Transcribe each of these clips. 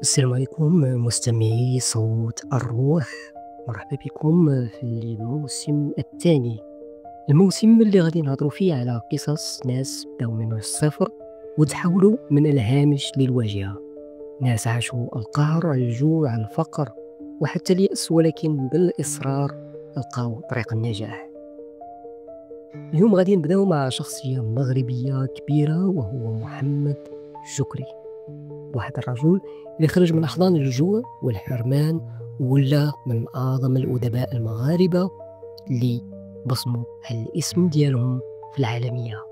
السلام عليكم مستمعي صوت الروح. مرحبا بكم في الموسم الثاني، الموسم اللي غادي نهضروا فيه على قصص ناس بداو من الصفر وتحولوا من الهامش للواجهة. ناس عاشوا القهر، الجوع، الفقر وحتى اليأس، ولكن بالإصرار لقاو طريق النجاح. اليوم غادي نبداو مع شخصية مغربية كبيرة وهو محمد شكري، واحد الرجل اللي خرج من أحضان الجوع والحرمان ولا من أعظم الأدباء المغاربة اللي بصموا على الاسم ديالهم في العالمية.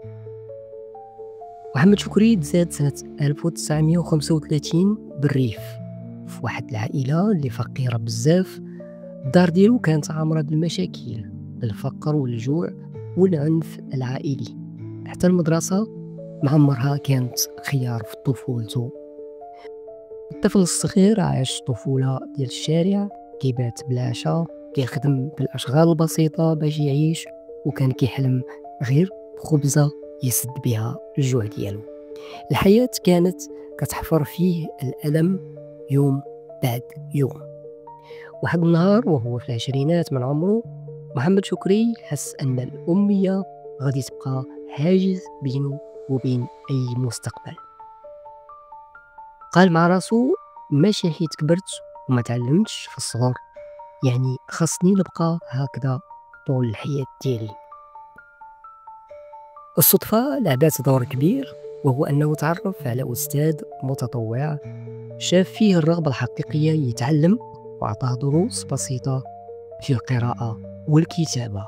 محمد شكري تزاد سنة 1935 بالريف في واحد العائلة اللي فقيرة بزاف. الدار ديالو كانت عامرة بالمشاكل، الفقر والجوع والعنف العائلي. حتى المدرسة معمرها كانت خيار في طفولته. الطفل الصغير عاش طفولة ديال الشارع، كيبات بلا عشا، كيخدم بالأشغال البسيطة باش يعيش، وكان كيحلم غير بخبزة يسد بها الجوع ديالو. الحياة كانت كتحفر فيه الألم يوم بعد يوم. واحد النهار وهو في العشرينات من عمره، محمد شكري حس أن الأمية غادي تبقى حاجز بينه وبين أي مستقبل. قال مع راسو ماشي حيت كبرت وما تعلمتش في الصغر، يعني خاصني نبقى هكذا طول الحياة ديالي. الصدفة لعبات دور كبير، وهو أنه تعرف على أستاذ متطوع شاف فيه الرغبة الحقيقية يتعلم، وأعطاه دروس بسيطة في القراءة والكتابة.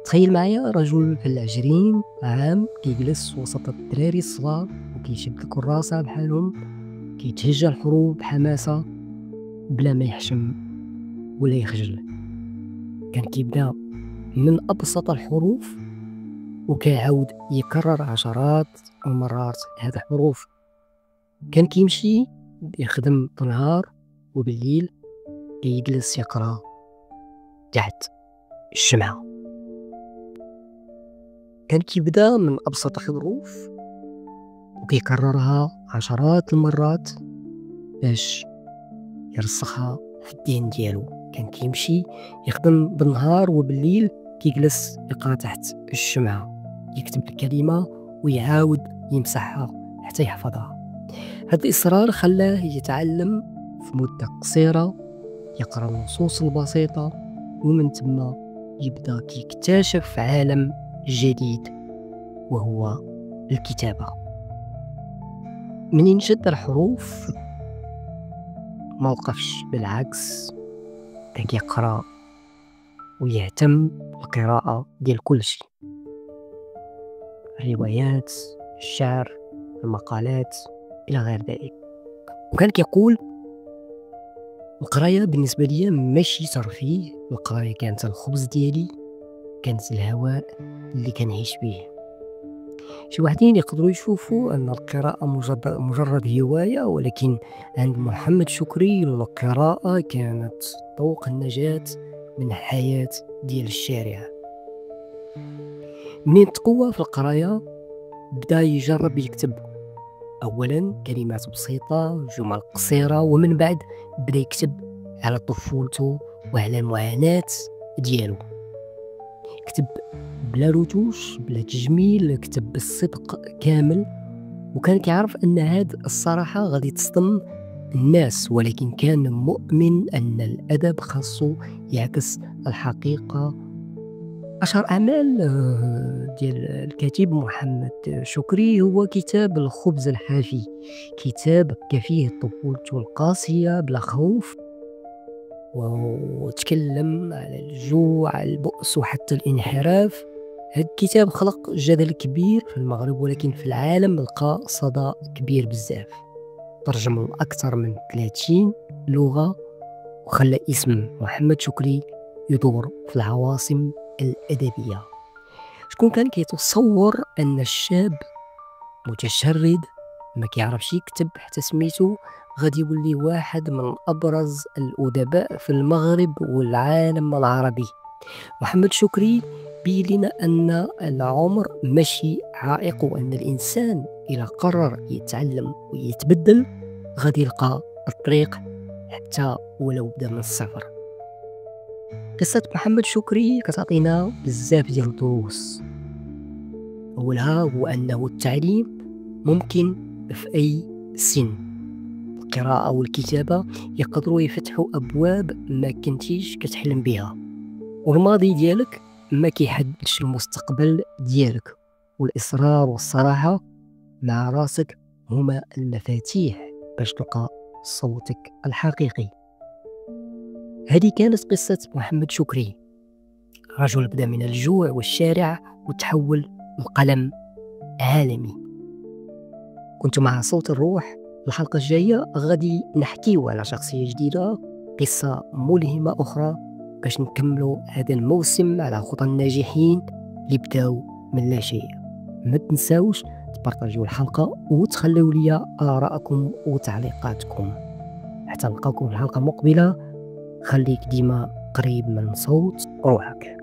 تخيل معايا رجل في 20 عام كيجلس وسط الدراري الصغار وكيشد الكراسة بحالهم، كيتهجى الحروب بحماسة بلا ما يحشم ولا يخجل. كان كيبدا من أبسط الحروف وكيعاود يكرر عشرات المرات هاد الحروف. كان كيمشي يخدم بالنهار، وبالليل كيجلس يقرا تحت الشمعة. كان كيبدا من أبسط الحروف وكيكررها عشرات المرات باش يرسخها في الدين ديالو. كان كيمشي يخدم بالنهار، وبالليل كيجلس يقرا تحت الشمعة، يكتب الكلمة ويعاود يمسحها حتى يحفظها. هذا الإصرار خلاه يتعلم في مدة قصيرة، يقرا النصوص البسيطة، ومن ثم يبدا كيكتشف عالم جديد وهو الكتابة. منين شد الحروف ما وقفش، بالعكس بدا كيقرا ويهتم بالقراءة ديال كل شيء، الروايات، الشعر، المقالات إلى غير ذلك. وكان كيقول القراية بالنسبة لي ماشي ترفيه، القراية كانت الخبز ديالي، كانت الهواء اللي كنعيش به. شي واحدين يقدروا يشوفوا أن القراءة مجرد هواية، ولكن عند محمد شكري القراءة كانت طوق النجاة من الحياة ديال الشارع. منين تقوى في القراية بدا يجرب يكتب، أولا كلمات بسيطة، جمل قصيرة، ومن بعد بدا يكتب على طفولته وعلى المعاناة ديالو. كتب بلا رتوش بلا تجميل، كتب بالصدق كامل، وكان كيعرف أن هاد الصراحة غادي تصدم الناس، ولكن كان مؤمن أن الأدب خاصو يعكس الحقيقة. أشهر أعمال ديال الكاتب محمد شكري هو كتاب الخبز الحافي، كتاب كفيه طفولته القاسية بلا خوف، وتكلم على الجوع، البؤس وحتى الانحراف. هذا الكتاب خلق جدل كبير في المغرب، ولكن في العالم لقى صدى كبير بزاف، ترجم لأكثر من 30 لغة، وخلى اسم محمد شكري يدور في العواصم الأدبية. شكون كان كيتصور أن الشاب متشرد ما كيعرفش يكتب حتى سميتو غادي يولي واحد من أبرز الأدباء في المغرب والعالم العربي؟ محمد شكري بين لنا أن العمر ماشي عائق، وأن الإنسان إذا قرر يتعلم ويتبدل غادي يلقى الطريق حتى ولو بدا من الصفر. قصة محمد شكري كتعطينا بزاف ديال الدروس. أولها هو أنه التعليم ممكن في أي سن. القراءة والكتابة يقدروا يفتحوا أبواب ما كنتيش كتحلم بها، والماضي ديالك ما كيحددش المستقبل ديالك، والإصرار والصراحة مع راسك هما المفاتيح باش تلقى صوتك الحقيقي. هذه كانت قصة محمد شكري، رجل بدا من الجوع والشارع وتحول لقلم عالمي. كنت مع صوت الروح. الحلقة الجاية غادي نحكيو على شخصية جديدة، قصة ملهمة أخرى، باش نكملوا هذا الموسم على خطى الناجحين اللي بداو من لا شيء. ما تنساوش تبارطاجيو الحلقة وتخليو لي آراءكم وتعليقاتكم. حتى نلقاكم في الحلقة المقبلة. خليك ديما قريب من صوت روحك.